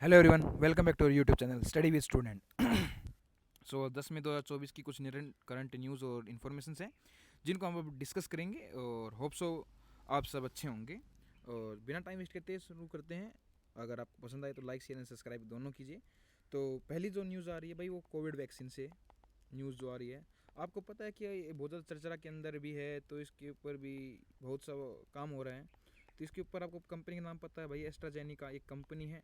Hello everyone, welcome back to our YouTube channel study with student. So 10 मई 2024 की कुछ current news और information हैं जिनको हम अब डिस्कस करेंगे और होप सो आप सब अच्छे होंगे। और बिना टाइम वेस्ट करते शुरू करते हैं। अगर आपको पसंद आए तो लाइक शेयर एंड सब्सक्राइब दोनों कीजिए। तो पहली जो न्यूज़ आ रही है भाई वो कोविड वैक्सीन से न्यूज़ जो आ रही है। आपको पता है कि ये बहुत ज़्यादा चर्चा के अंदर भी है, तो इसके ऊपर भी बहुत सा काम हो रहा है। तो इसके ऊपर आपको कंपनी का नाम पता है भाई, एस्ट्राजेनिका एक कंपनी है।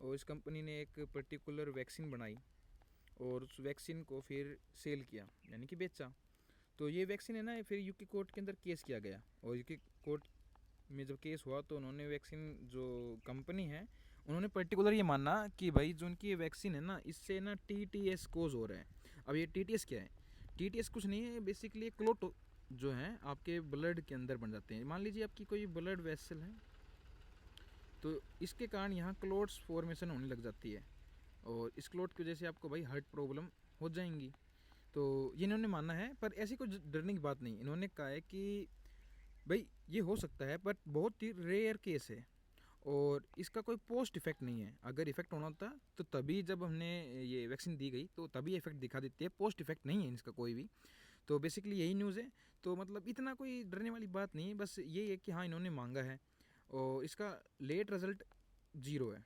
और इस कंपनी ने एक पर्टिकुलर वैक्सीन बनाई और उस वैक्सीन को फिर सेल किया, यानी कि बेचा। तो ये वैक्सीन है ना, फिर यूके कोर्ट के अंदर केस किया गया। और यूके कोर्ट में जब केस हुआ तो उन्होंने वैक्सीन जो कंपनी है उन्होंने पर्टिकुलर ये माना कि भाई जो उनकी ये वैक्सीन है ना, इससे ना TTS कोज हो रहा है। अब ये TTS क्या है? TTS कुछ नहीं है, बेसिकली क्लोट जो है आपके ब्लड के अंदर बन जाते हैं। मान लीजिए आपकी कोई ब्लड वेसल है, तो इसके कारण यहाँ क्लोट्स फॉर्मेशन होने लग जाती है और इस क्लोट की वजह से आपको भाई हार्ट प्रॉब्लम हो जाएंगी। तो ये इन्होंने माना है, पर ऐसी कोई डरने की बात नहीं। इन्होंने कहा है कि भाई ये हो सकता है बट बहुत ही रेयर केस है और इसका कोई पोस्ट इफेक्ट नहीं है। अगर इफेक्ट होना होता तो तभी जब हमने ये वैक्सीन दी गई तो तभी इफेक्ट दिखा देती है, पोस्ट इफेक्ट नहीं है इसका कोई भी। तो बेसिकली यही न्यूज़ है। तो मतलब इतना कोई डरने वाली बात नहीं है, बस ये है कि हाँ इन्होंने मांगा है और इसका लेट रिजल्ट ज़ीरो है।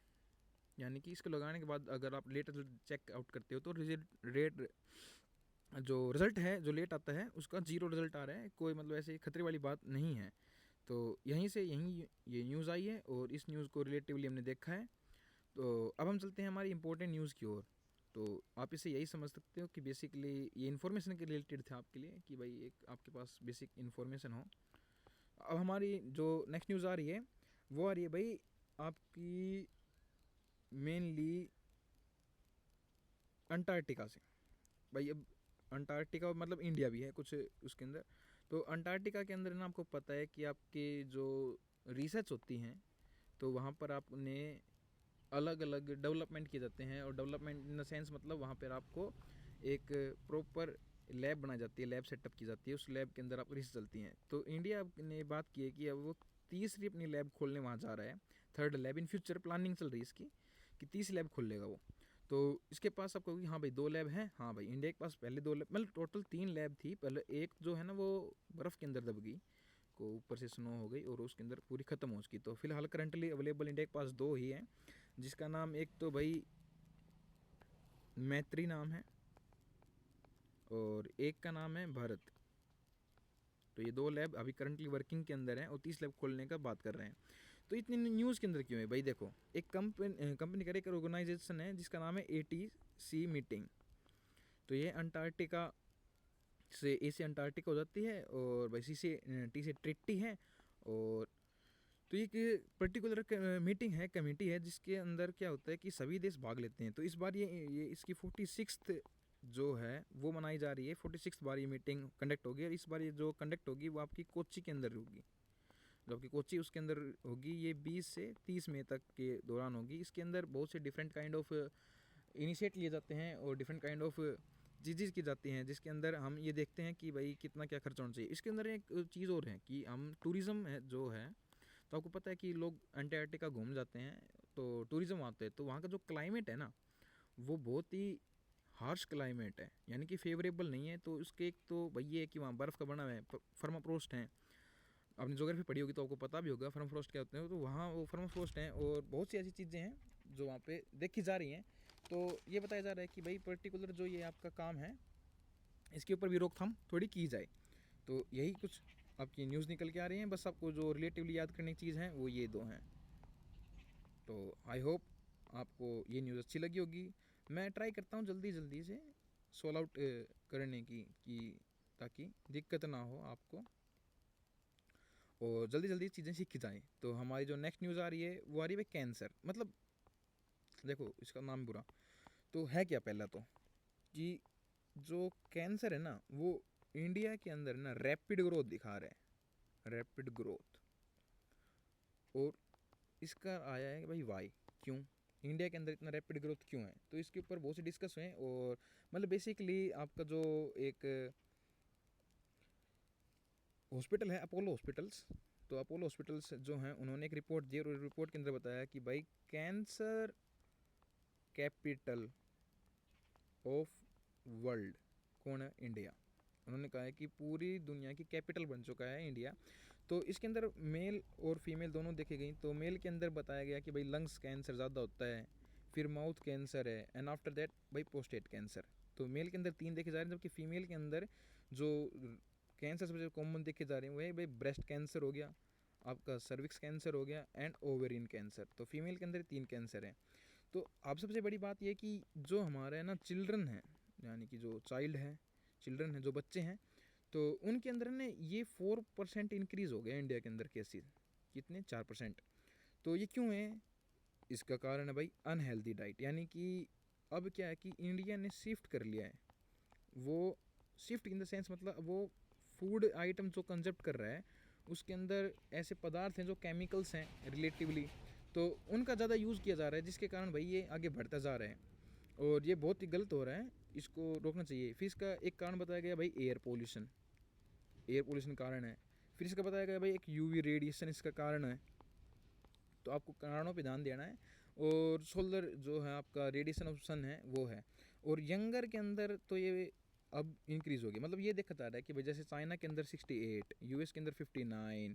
यानी कि इसको लगाने के बाद अगर आप लेट रिजल्ट चेक आउट करते हो तो रेट जो रिजल्ट है जो लेट आता है उसका जीरो रिजल्ट आ रहा है। कोई मतलब ऐसे खतरे वाली बात नहीं है। तो यहीं से यहीं ये न्यूज़ आई है और इस न्यूज़ को रिलेटिवली हमने देखा है। तो अब हम चलते हैं हमारी इंपॉर्टेंट न्यूज़ की ओर। तो आप इसे यही समझ सकते हो कि बेसिकली ये इन्फॉर्मेशन के रिलेटेड था आपके लिए, कि भाई एक आपके पास बेसिक इन्फॉर्मेशन हो। अब हमारी जो नेक्स्ट न्यूज़ आ रही है वो आ रही है भाई आपकी मेनली अंटार्कटिका से। भाई अब अंटार्कटिका मतलब इंडिया भी है कुछ उसके अंदर। तो अंटार्कटिका के अंदर ना आपको पता है कि आपके जो रिसर्च होती हैं तो वहाँ पर आपने अलग अलग डेवलपमेंट किए जाते हैं। और डेवलपमेंट इन द सेंस मतलब वहाँ पर आपको एक प्रॉपर लैब बनाई जाती है, लैब सेटअप की जाती है, उस लैब के अंदर आपकी रिसर्च चलती हैं। तो इंडिया ने बात की है कि अब वो तीसरी अपनी लैब खोलने वहाँ जा रहा है। Third lab in future planning चल रही है इसकी कि तीसरी लैब खोल लेगा वो। तो इसके पास आप कहोगे हाँ भाई दो लैब हैं, हाँ भाई इंडिया के पास पहले दो लैब मतलब टोटल तीन लैब थी। पहले एक जो है ना वो बर्फ़ के अंदर दब गई, को ऊपर से स्नो हो गई और उसके अंदर पूरी ख़त्म हो चुकी। तो फिलहाल करंटली अवेलेबल इंडिया के पास दो ही हैं, जिसका नाम एक तो भाई मैत्री नाम है और एक का नाम है भारत। तो ये दो लैब अभी करंटली वर्किंग के अंदर हैं और 30 लैब खोलने का बात कर रहे हैं। तो इतनी न्यूज़ के अंदर क्यों है भाई? देखो, एक कंपनी का एक ऑर्गेनाइजेशन है जिसका नाम है ATC मीटिंग। तो ये अंटार्कटिका से ए से अंटार्कटिका हो जाती है और भाई सी से टी से ट्रिटी है। और तो ये एक पर्टिकुलर मीटिंग है, कमेटी है, जिसके अंदर क्या होता है कि सभी देश भाग लेते हैं। तो इस बार ये इसकी 46th जो है वो मनाई जा रही है। 46th बार ये मीटिंग कंडक्ट होगी और इस बार ये जो कंडक्ट होगी वो आपकी कोच्चि के अंदर होगी। जो आपकी कोच्चि उसके अंदर होगी, ये 20 से 30 मई तक के दौरान होगी। इसके अंदर बहुत से डिफरेंट काइंड ऑफ इनिशिएट लिए जाते हैं और डिफरेंट काइंड ऑफ चीज़ें की जाती हैं, जिसके अंदर हम ये देखते हैं कि भाई कितना क्या खर्चा होना चाहिए। इसके अंदर एक चीज़ और है कि हम टूरिज़्म है जो है, तो आपको पता है कि लोग अंटार्कटिका घूम जाते हैं तो टूरिज़्म आते हैं, तो वहाँ का जो क्लाइमेट है ना वो बहुत ही हार्श क्लाइमेट है, यानी कि फेवरेबल नहीं है। तो उसके एक तो भाई ये है कि वहाँ बर्फ़ का बना हुआ है, फर्माफ्रोस्ट है। आपने जोग्राफी पढ़ी होगी तो आपको पता भी होगा फर्माफ्रोस्ट क्या होते हैं। तो वहाँ वो फर्माफ्रोस्ट हैं और बहुत सी ऐसी चीज़ें हैं जो वहाँ पे देखी जा रही हैं। तो ये बताया जा रहा है कि भाई पर्टिकुलर जो ये आपका काम है इसके ऊपर भी रोकथाम थोड़ी की जाए। तो यही कुछ आपकी न्यूज़ निकल के आ रही हैं। बस आपको जो रिलेटिवली याद करने की चीज़ है वो ये दो हैं। तो आई होप आपको ये न्यूज़ अच्छी लगी होगी। मैं ट्राई करता हूँ जल्दी जल्दी से सोल आउट करने की कि ताकि दिक्कत ना हो आपको और जल्दी जल्दी चीज़ें सीखी जाएँ। तो हमारी जो नेक्स्ट न्यूज़ आ रही है वो आ रही है कैंसर। मतलब देखो इसका नाम बुरा तो है क्या, पहला तो कि जो कैंसर है ना वो इंडिया के अंदर ना रैपिड ग्रोथ दिखा रहा है, रैपिड ग्रोथ। और इसका आया है कि भाई वाई, क्यों इंडिया के अंदर इतना रैपिड ग्रोथ क्यों है? तो इसके ऊपर बहुत से डिस्कस हुए और मतलब बेसिकली आपका जो एक हॉस्पिटल है अपोलो हॉस्पिटल्स, तो अपोलो हॉस्पिटल्स जो हैं उन्होंने एक रिपोर्ट दी और रिपोर्ट के अंदर बताया कि भाई कैंसर कैपिटल ऑफ वर्ल्ड कौन है? इंडिया। उन्होंने कहा है कि पूरी दुनिया की कैपिटल बन चुका है इंडिया। तो इसके अंदर मेल और फीमेल दोनों देखे गई। तो मेल के अंदर बताया गया कि भाई लंग्स कैंसर ज़्यादा होता है, फिर माउथ कैंसर है, एंड आफ्टर दैट भाई प्रोस्टेट कैंसर। तो मेल के अंदर 3 देखे जा रहे हैं, जबकि फीमेल के अंदर जो कैंसर सबसे कॉमन देखे जा रहे हैं वो है भाई ब्रेस्ट कैंसर हो गया, आपका सर्विक्स कैंसर हो गया, एंड ओवेरियन कैंसर। तो फीमेल के अंदर 3 कैंसर हैं। तो अब सबसे बड़ी बात यह कि जो हमारे ना चिल्ड्रन हैं, यानी कि जो चाइल्ड है, चिल्ड्रन हैं, जो बच्चे हैं, तो उनके अंदर ना ये 4% इंक्रीज़ हो गया इंडिया के अंदर केसेस। कितने? 4%। तो ये क्यों है? इसका कारण है भाई अनहेल्दी डाइट। यानी कि अब क्या है कि इंडिया ने शिफ्ट कर लिया है, वो शिफ्ट इन द सेंस मतलब वो फूड आइटम जो कंजप्ट कर रहा है उसके अंदर ऐसे पदार्थ हैं जो केमिकल्स हैं रिलेटिवली, तो उनका ज़्यादा यूज़ किया जा रहा है, जिसके कारण भाई ये आगे बढ़ता जा रहा है और ये बहुत ही गलत हो रहा है, इसको रोकना चाहिए। फिर इसका एक कारण बताया गया भाई एयर पोल्यूशन कारण है। फिर इसका बताया गया भाई एक यूवी रेडिएशन इसका कारण है। तो आपको कारणों पे ध्यान देना है। और सोलर जो है आपका रेडिएशन ऑफ सन है वो है। और यंगर के अंदर तो ये अब इंक्रीज़ हो गया, मतलब ये देखता आ रहा है कि भाई जैसे चाइना के अंदर 68, यूएस के अंदर 59,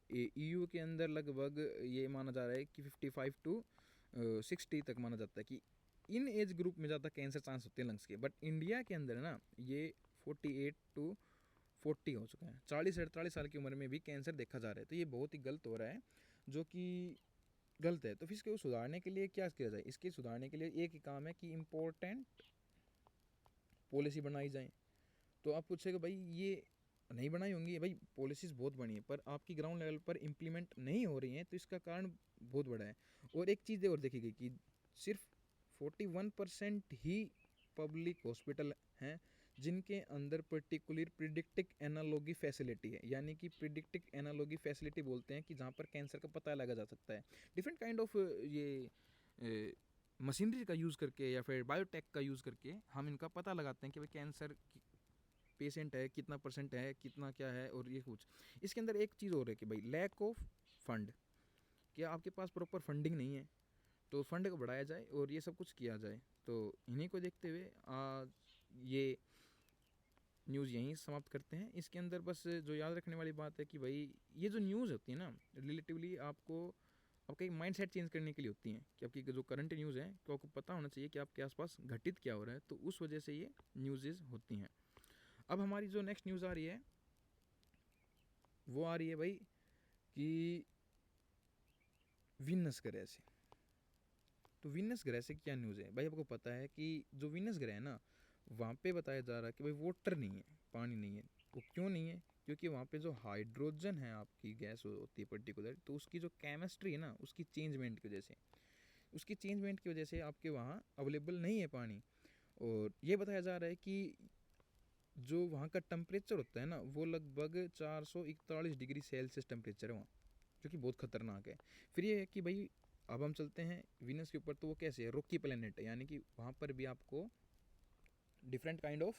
ईयू के अंदर लगभग ये माना जा रहा है कि 55 टू 60 तक माना जाता है कि इन एज ग्रुप में ज़्यादा कैंसर चांस होते हैं लंग्स के। बट इंडिया के अंदर ना ये 48 टू 40 हो चुका है, 40 से 48 साल की उम्र में भी कैंसर देखा जा रहा है। तो ये बहुत ही गलत हो रहा है, जो कि गलत है। तो फिर इसको सुधारने के लिए क्या किया जाए? इसके सुधारने के लिए एक ही काम है कि इम्पोर्टेंट पॉलिसी बनाई जाए। तो आप पूछेगा भाई ये नहीं बनाई होंगी, भाई पॉलिसीज़ बहुत बनी है पर आपकी ग्राउंड लेवल पर इम्प्लीमेंट नहीं हो रही हैं, तो इसका कारण बहुत बड़ा है। और एक चीज़ और देखी गई कि सिर्फ 41% ही पब्लिक हॉस्पिटल हैं जिनके अंदर पर्टिकुलर प्रिडिक्टिव एनालॉजी फैसिलिटी है। यानी कि प्रिडिक्टिव एनालॉजी फैसिलिटी बोलते हैं कि जहाँ पर कैंसर का पता लगा जा सकता है डिफरेंट काइंड ऑफ ये मशीनरी का यूज़ करके या फिर बायोटेक का यूज़ करके हम इनका पता लगाते हैं कि भाई कैंसर पेशेंट है, कितना परसेंट है, कितना क्या है। और ये कुछ इसके अंदर एक चीज़ और है कि भाई लैक ऑफ फंड, क्या आपके पास प्रॉपर फंडिंग नहीं है, तो फंड को बढ़ाया जाए और ये सब कुछ किया जाए। तो इन्हीं को देखते हुए आज ये न्यूज़ यहीं समाप्त करते हैं। इसके अंदर बस जो याद रखने वाली बात है कि भाई ये जो न्यूज़ होती है ना रिलेटिवली आपको आपका एक माइंड सेट चेंज करने के लिए होती हैं कि आपकी जो करंट न्यूज़ है तो आपको पता होना चाहिए कि आपके आसपास घटित क्या हो रहा है, तो उस वजह से ये न्यूज़ होती हैं। अब हमारी जो नेक्स्ट न्यूज़ आ रही है वो आ रही है भाई कि वीनस ग्रह से। तो वीनस ग्रह से क्या न्यूज़ है भाई? आपको पता है कि जो वीनस ग्रह है ना वहाँ पे बताया जा रहा है कि भाई वाटर नहीं है, पानी नहीं है। वो क्यों नहीं है? क्योंकि वहाँ पे जो हाइड्रोजन है आपकी गैस होती है पर्टिकुलर, तो उसकी जो केमिस्ट्री है ना उसकी चेंजमेंट की वजह से आपके वहाँ अवेलेबल नहीं है पानी। और ये बताया जा रहा है कि जो वहाँ का टेम्परेचर होता है ना वो लगभग 441 डिग्री सेल्सियस टेम्परेचर है वहाँ, जो कि बहुत ख़तरनाक है। फिर ये है कि भाई अब हम चलते हैं वीनस के ऊपर, तो वो कैसे है? रॉकी प्लेनेट है, यानी कि वहाँ पर भी आपको डिफरेंट काइंड ऑफ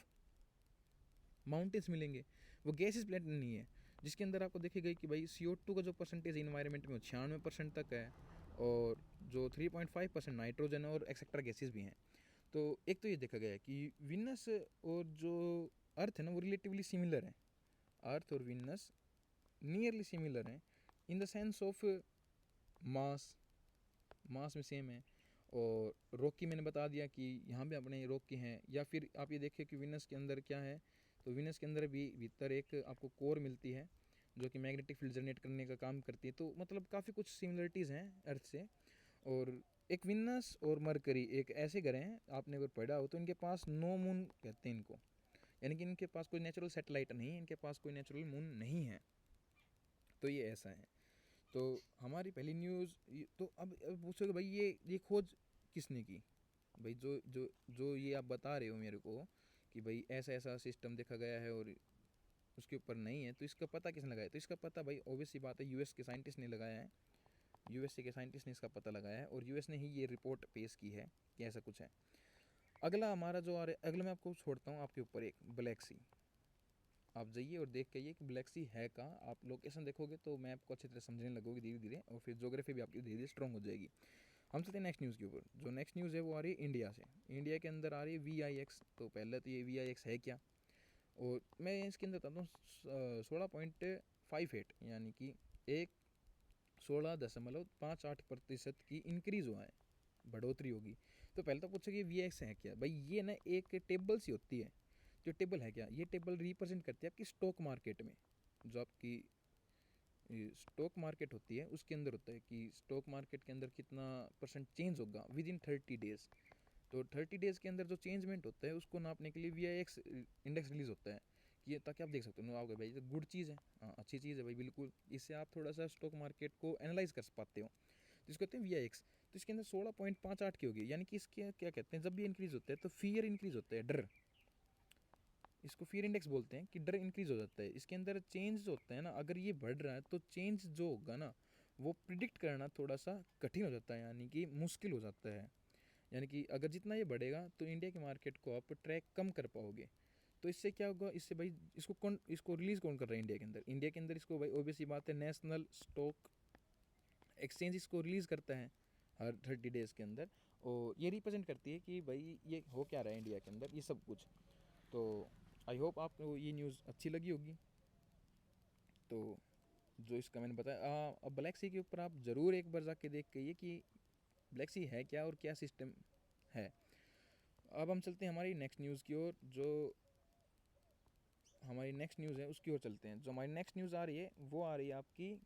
माउंटेन्स मिलेंगे। वो गैसेस प्लेनेट नहीं है, जिसके अंदर आपको देखेगा कि भाई CO2 का जो परसेंटेज इन्वायरमेंट में वो 96% तक है, और जो 3.5% नाइट्रोजन और एक्सेट्रा गैसेस भी हैं। तो एक तो ये देखा गया है कि वीनस और जो अर्थ है ना वो रिलेटिवली सिमिलर है। अर्थ और वीनस नियरली सिमिलर हैं in the sense of mass में सेम है। और रॉकी मैंने बता दिया कि यहाँ भी अपने रॉकी हैं। या फिर आप ये देखिए कि वीनस के अंदर क्या है, तो वीनस के अंदर भी भीतर एक आपको कोर मिलती है जो कि मैग्नेटिक फील्ड जनरेट करने का काम करती है। तो मतलब काफ़ी कुछ सिमिलरिटीज़ हैं अर्थ से। और एक वीनस और मरकरी एक ऐसे ग्रह हैं, आपने अगर पढ़ा हो तो इनके पास नो मून कहते हैं इनको, यानी कि इनके पास कोई नेचुरल सैटेलाइट नहीं है, इनके पास कोई नेचुरल मून नहीं है। तो ये ऐसा है। तो हमारी पहली न्यूज़ तो अब पूछोगे भाई ये खोज किसने की? भाई जो ये आप बता रहे हो मेरे को कि भाई ऐसा ऐसा सिस्टम देखा गया है और उसके ऊपर नहीं है, तो इसका पता किसने लगाया? तो इसका पता भाई ऑब्वियस सी बात है यूएस के साइंटिस्ट ने लगाया है। यूएसए के साइंटिस्ट ने इसका पता लगाया है और यूएस ने ही ये रिपोर्ट पेश की है कि ऐसा कुछ है। अगला हमारा जो आ रहा है, अगला मैं आपको छोड़ता हूँ आपके ऊपर एक ब्लैक सी। आप जाइए और देख के आइए कि ब्लैक सी है कहाँ। आप लोकेशन देखोगे तो मैप को अच्छी तरह समझने लगोगे धीरे धीरे, और फिर ज्योग्राफी भी आपकी धीरे धीरे स्ट्रॉन्ग हो जाएगी। हम चलते हैं नेक्स्ट न्यूज़ के ऊपर। जो नेक्स्ट न्यूज़ है वो आ रही है इंडिया से। इंडिया के अंदर आ रही है VIX। तो पहले तो ये VIX है क्या, और मैं इसके अंदर बताता हूँ। 16.58 यानी कि एक 16.58% की इंक्रीज़ हुआ है, बढ़ोतरी होगी। तो पहले तो पूछो कि VIX है क्या भाई। ये ना एक टेबल सी होती है। जो टेबल है क्या, ये टेबल रिप्रेजेंट करती है आपकी स्टॉक मार्केट में। जो आपकी स्टॉक मार्केट होती है उसके अंदर होता है कि स्टॉक मार्केट के अंदर कितना परसेंट चेंज होगा विद इन 30 डेज़। तो 30 डेज़ के अंदर जो चेंजमेंट होता है उसको नापने के लिए VIX इंडेक्स रिलीज होता है। कि ये ताकि आप देख सकते हो आओगे भाई तो गुड चीज़ है, हाँ अच्छी चीज़ है भाई बिल्कुल। इससे आप थोड़ा सा स्टॉक मार्केट को एनालाइज कर पाते हो। तो इसको कहते हैं VIX। तो इसके अंदर 16.58 की होगी, यानी कि इसके क्या कहते हैं, जब भी इंक्रीज़ होता है तो फियर इंक्रीज़ होता है, डर। इसको फियर इंडेक्स बोलते हैं कि डर इंक्रीज़ हो जाता है। इसके अंदर चेंज होता है ना, अगर ये बढ़ रहा है तो चेंज जो होगा ना वो प्रिडिक्ट करना थोड़ा सा कठिन हो जाता है, यानी कि मुश्किल हो जाता है। यानी कि अगर जितना ये बढ़ेगा तो इंडिया के मार्केट को आप ट्रैक कम कर पाओगे। तो इससे क्या होगा, इससे भाई इसको रिलीज़ कौन कर रहा है इंडिया के अंदर। इंडिया के अंदर इसको भाई ओबियसली बात है नेशनल स्टॉक एक्सचेंज इसको रिलीज़ करता है हर 30 डेज़ के अंदर। और ये रिप्रेजेंट करती है कि भाई ये हो क्या रहा है इंडिया के अंदर, ये सब कुछ। तो आई होप आपको ये न्यूज़ अच्छी लगी होगी। तो जो इसका मैंने बताया, अब ब्लैक सी के ऊपर आप ज़रूर एक बार जाके देख के ये कि ब्लैक सी है क्या और क्या सिस्टम है। अब हम चलते हैं हमारी नेक्स्ट न्यूज़ की ओर। जो हमारी नेक्स्ट न्यूज़ है उसकी ओर चलते हैं। जो हमारी नेक्स्ट न्यूज़ आ रही है वो आ रही है आपकी,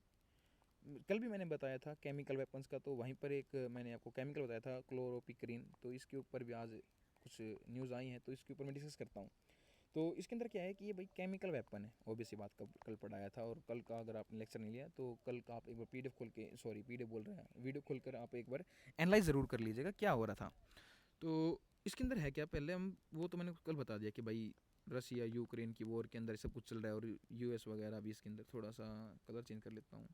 कल भी मैंने बताया था केमिकल वेपन्स का, तो वहीं पर एक मैंने आपको केमिकल बताया था क्लोरोपिक्रीन। तो इसके ऊपर भी आज कुछ न्यूज़ आई हैं, तो इसके ऊपर मैं डिस्कस करता हूँ। तो इसके अंदर क्या है कि ये भाई केमिकल वेपन है, ऑब्वियसली बात कल पढ़ाया था। और कल का अगर आपने लेक्चर नहीं लिया तो कल का आप एक बार PDF खोल के, सॉरी PDF बोल रहे हैं, वीडियो खोल कर आप एक बार एनालाइज ज़रूर कर लीजिएगा क्या हो रहा था। तो इसके अंदर है क्या, पहले हम वो तो मैंने कल बता दिया कि भाई रसिया यूक्रेन की वॉर के अंदर सब कुछ चल रहा है, और US वगैरह भी इसके अंदर। थोड़ा सा कलर चेंज कर लेता हूँ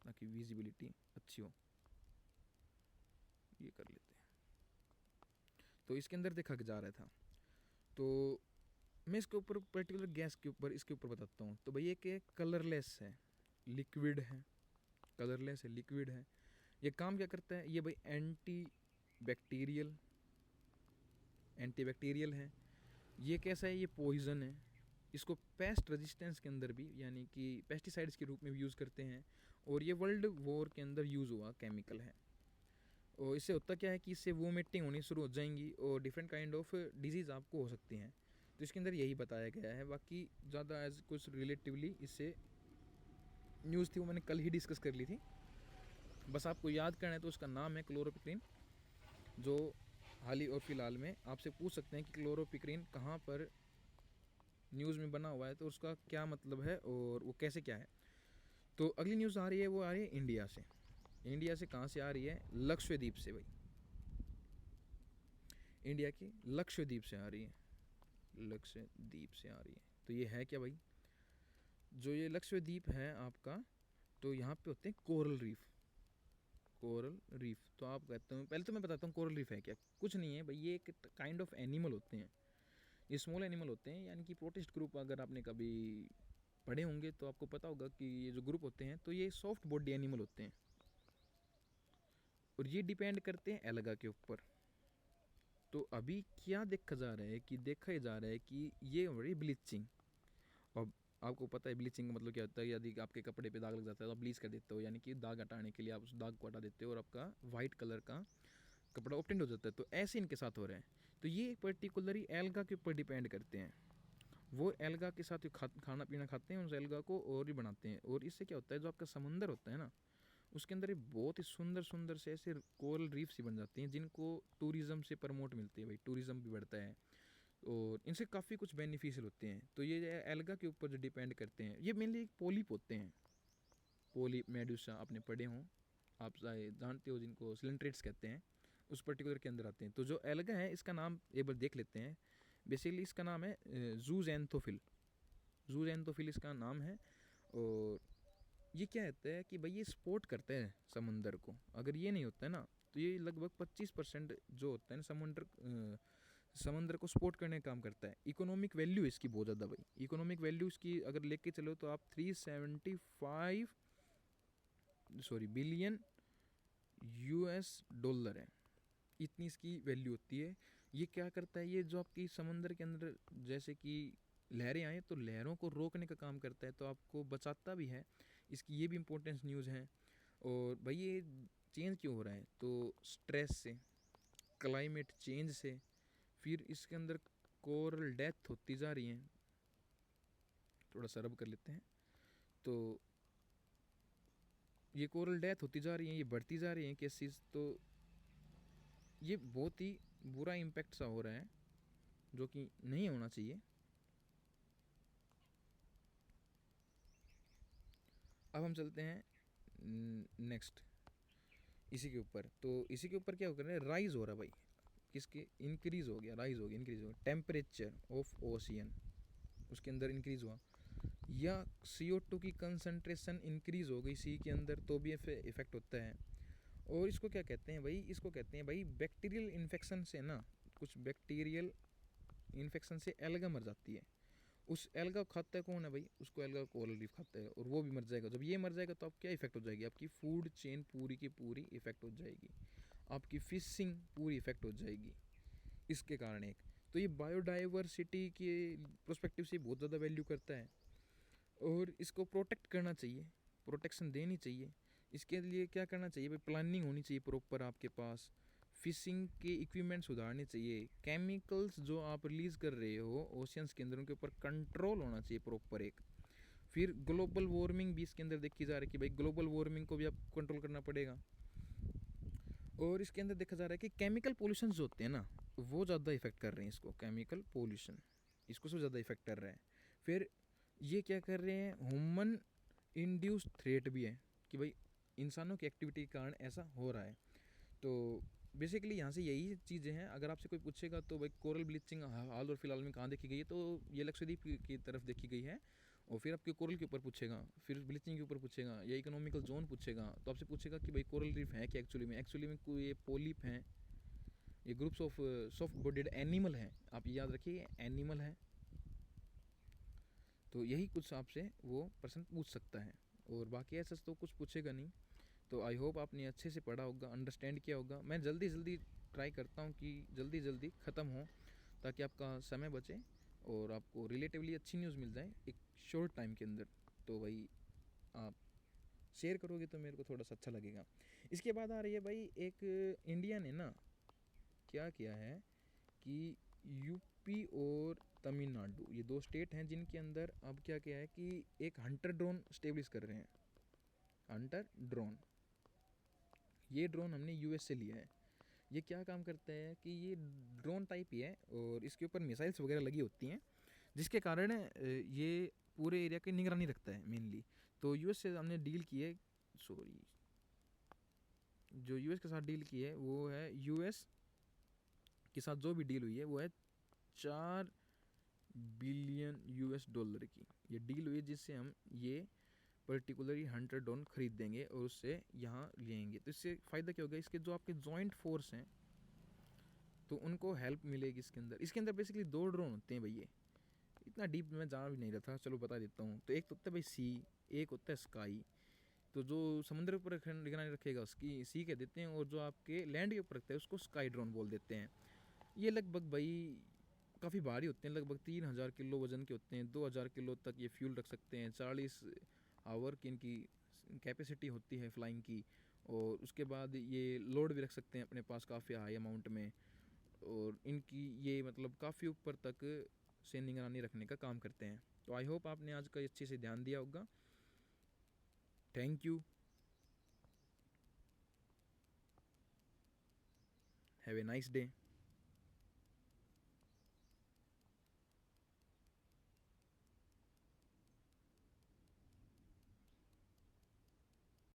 ताकि विजिबिलिटी अच्छी हो, ये कर लेते हैं। तो इसके अंदर देखा जा रहा था। तो मैं इसके ऊपर पर्टिकुलर गैस के ऊपर इसके ऊपर बताता हूँ। तो भाई एक कलरलेस है, लिक्विड है, कलरलेस है, लिक्विड है। ये काम क्या करता है, ये भाई एंटीबैक्टीरियल है। ये कैसा है, ये पॉइजन है। इसको पेस्ट रेजिस्टेंस के अंदर भी, यानी कि पेस्टिसाइड्स के रूप में भी यूज़ करते हैं। और ये वर्ल्ड वॉर के अंदर यूज़ हुआ केमिकल है। और इससे होता क्या है कि इससे वोमिटिंग होनी शुरू हो जाएंगी और डिफरेंट काइंड ऑफ डिजीज़ आपको हो सकती हैं। तो इसके अंदर यही बताया गया है। बाकी ज़्यादा एज कुछ रिलेटिवली इससे न्यूज़ थी वो मैंने कल ही डिस्कस कर ली थी। बस आपको याद करना है तो उसका नाम है क्लोरोपिक्रीन। जो हाल ही और फिलहाल में आपसे पूछ सकते हैं कि क्लोरोपिक्रीन कहाँ पर न्यूज़ में बना हुआ है, तो उसका क्या मतलब है और वो कैसे क्या है। तो अगली न्यूज़ आ रही है वो आ रही है इंडिया से। इंडिया से कहाँ से आ रही है, लक्षद्वीप से भाई। इंडिया की लक्षद्वीप से आ रही है, लक्षद्वीप से आ रही है। तो ये है क्या भाई, जो ये लक्षद्वीप है आपका, तो यहाँ पे होते हैं कोरल रीफ। कोरल रीफ तो आप कहते हो, पहले तो मैं बताता हूँ कोरल रीफ है क्या। कुछ नहीं है भाई, ये एक काइंड ऑफ एनिमल होते हैं। ये स्मॉल एनिमल होते हैं, यानी कि प्रोटिस्ट ग्रुप अगर आपने कभी पढ़े होंगे तो आपको पता होगा कि ये जो ग्रुप होते हैं तो ये सॉफ्ट बॉडी एनिमल होते हैं। और ये डिपेंड करते हैं एल्गा के ऊपर। तो अभी क्या देखा जा रहा है कि देखा जा रहा है कि ये हो रही ब्लीचिंग। और आपको पता है ब्लीचिंग का मतलब क्या होता है, यदि आपके कपड़े पे दाग लग जाता है तो आप ब्लीच कर देते हो, यानी कि दाग हटाने के लिए आप उस दाग को हटा देते हो और आपका वाइट कलर का कपड़ा ऑप्टेंड हो जाता है। तो ऐसे इनके साथ हो रहे हैं। तो ये पर्टिकुलरली एल्गा के ऊपर डिपेंड करते हैं। वो एल्गा के साथ खाना पीना खाते हैं, उस एल्गा को और भी बनाते हैं। और इससे क्या होता है, जो आपका समुंदर होता है ना उसके अंदर ये बहुत ही सुंदर सुंदर से ऐसे कोरल रीफ सी बन जाती हैं, जिनको टूरिज़्म से प्रमोट मिलती है भाई, टूरिज़्म भी बढ़ता है। और इनसे काफ़ी कुछ बेनिफिशियल होते हैं। तो ये एल्गा के ऊपर जो डिपेंड करते हैं, ये मेनली एक पोलिप होते हैं। पोलिप मेडुसा आपने पढ़े हों, आप जानते हो, जिनको सिलेंट्रेट्स कहते हैं, उस पर्टिकुलर के अंदर आते हैं। तो जो एल्गा है इसका नाम एक बार देख लेते हैं। बेसिकली इसका नाम है जूज़ैंथोफिल। जूज़ैंथोफिल इसका नाम है। और ये क्या कहता है कि भाई ये सपोर्ट करते हैं समुंदर को। अगर ये नहीं होता है ना तो ये लगभग 25% जो होता है ना समुंदर को सपोर्ट करने का काम करता है। इकोनॉमिक वैल्यू इसकी बहुत ज़्यादा भाई, इकोनॉमिक वैल्यू इसकी अगर लेके चलो तो आप 375 बिलियन यूएस डॉलर है, इतनी इसकी वैल्यू होती है। ये क्या करता है, ये जो आपकी समंदर के अंदर जैसे कि लहरें आए तो लहरों को रोकने का काम करता है, तो आपको बचाता भी है। इसकी ये भी इम्पोर्टेंस न्यूज़ है। और भाई ये चेंज क्यों हो रहा है, तो स्ट्रेस से, क्लाइमेट चेंज से, फिर इसके अंदर कोरल डेथ होती जा रही है। थोड़ा सा रब कर लेते हैं। तो ये कोरल डेथ होती जा रही है, ये बढ़ती जा रही है केसेस। तो ये बहुत ही बुरा इम्पैक्ट सा हो रहा है जो कि नहीं होना चाहिए। अब हम चलते हैं नेक्स्ट इसी के ऊपर। तो इसी के ऊपर क्या हो रहा है, राइज हो रहा है भाई, किसके इंक्रीज हो गया, राइज हो गया, इंक्रीज हो गया टेम्परेचर ऑफ ओशियन, उसके अंदर इंक्रीज हुआ। या CO2 की कंसंट्रेशन इंक्रीज हो गई सी के अंदर, तो भी इफेक्ट होता है। और इसको क्या कहते हैं भाई, इसको कहते हैं भाई बैक्टीरियल इन्फेक्शन से ना, कुछ बैक्टीरियल इन्फेक्शन से एल्गा मर जाती है। उस एल्गा को खाता है कौन है भाई, उसको एल्गा कोरल रीफ खाता है, और वो भी मर जाएगा। जब ये मर जाएगा तो आप क्या इफेक्ट हो जाएगी, आपकी फूड चेन पूरी की पूरी इफेक्ट हो जाएगी, आपकी फिशिंग पूरी इफेक्ट हो जाएगी इसके कारण। एक तो ये बायोडाइवर्सिटी के प्रोस्पेक्टिव से बहुत ज़्यादा वैल्यू करता है, और इसको प्रोटेक्ट करना चाहिए, प्रोटेक्शन देनी चाहिए। इसके लिए क्या करना चाहिए भाई, प्लानिंग होनी चाहिए प्रॉपर आपके पास, फिशिंग के इक्विपमेंट सुधारने चाहिए, केमिकल्स जो आप रिलीज़ कर रहे हो ओशियंस के अंदर उनके ऊपर कंट्रोल होना चाहिए प्रॉपर एक। फिर ग्लोबल वार्मिंग भी इसके अंदर देखी जा रही है कि भाई ग्लोबल वार्मिंग को भी आपको कंट्रोल करना पड़ेगा। और इसके अंदर देखा जा रहा है कि केमिकल पोल्यूशन जो होते हैं ना, वो ज़्यादा इफेक्ट कर रहे हैं इसको, केमिकल पोल्यूशन इसको सबसे ज़्यादा इफेक्ट कर रहा है। फिर ये क्या कर रहे हैं, ह्यूमन इंड्यूस्ड थ्रेट भी है कि भाई इंसानों की एक्टिविटी के कारण ऐसा हो रहा है। तो बेसिकली यहाँ से यही चीज़ें हैं। अगर आपसे कोई पूछेगा तो भाई कोरल ब्लीचिंग हाल और फिलहाल में कहाँ देखी गई है, तो ये लक्षद्वीप की तरफ देखी गई है। और फिर आपके कोरल के ऊपर पूछेगा, फिर ब्लीचिंग के ऊपर पूछेगा, या इकोनॉमिकल जोन पूछेगा, तो आपसे पूछेगा कि भाई कोरल रीफ है क्या एक्चुअली में कोई ये पोलिप हैं, ये groups of soft bodied animal हैं, आप याद रखिए एनिमल है। तो यही कुछ आपसे वो पर्सन पूछ सकता है, और बाकी ऐसा तो कुछ पूछेगा नहीं। तो आई होप आपने अच्छे से पढ़ा होगा, अंडरस्टैंड किया होगा। मैं जल्दी जल्दी ट्राई करता हूँ कि जल्दी जल्दी ख़त्म हो, ताकि आपका समय बचे और आपको रिलेटिवली अच्छी न्यूज़ मिल जाए एक शॉर्ट टाइम के अंदर। तो भाई आप शेयर करोगे तो मेरे को थोड़ा सा अच्छा लगेगा। इसके बाद आ रही है भाई, एक इंडिया ने ना क्या किया है कि यूपी और तमिलनाडु, ये दो स्टेट हैं जिनके अंदर अब क्या किया है कि एक हंटर ड्रोन स्टेब्लिश कर रहे हैं। हंटर ड्रोन, ये ड्रोन हमने यूएस से लिया है। ये क्या काम करता है कि ये ड्रोन टाइप ही है, और इसके ऊपर मिसाइल्स वगैरह लगी होती हैं, जिसके कारण ये पूरे एरिया की निगरानी रखता है मेनली। तो यूएस से हमने डील की है, सॉरी, जो यूएस के साथ डील की है वो है, यूएस के साथ जो भी डील हुई है वो है 4 बिलियन यूएस डॉलर की ये डील हुई है, जिससे हम ये पर्टिकुलरली हंटर ड्रोन खरीद देंगे और उससे यहाँ लेंगे। तो इससे फ़ायदा क्या होगा, इसके जो आपके जॉइंट फोर्स हैं तो उनको हेल्प मिलेगी इसके अंदर बेसिकली 2 ड्रोन होते हैं भैया, इतना डीप मैं जान भी नहीं रहा था, चलो बता देता हूँ। तो एक तो होता है भाई सी, एक होता है स्काई। तो जो समुद्र के ऊपर निगरानी रखेगा उसकी सी कह देते हैं, और जो आपके लैंड के ऊपर रखता है उसको स्काई ड्रोन बोल देते हैं। ये लगभग भाई काफ़ी भारी होते हैं, लगभग 3000 किलो वजन के होते हैं, 2000 किलो तक ये फ्यूल रख सकते हैं, 40 आवर की इनकी कैपेसिटी होती है फ्लाइंग की। और उसके बाद ये लोड भी रख सकते हैं अपने पास काफ़ी हाई अमाउंट में, और इनकी ये मतलब काफ़ी ऊपर तक से निगरानी रखने का काम करते हैं। तो आई होप आपने आज का अच्छे से ध्यान दिया होगा। Thank you, have a nice day.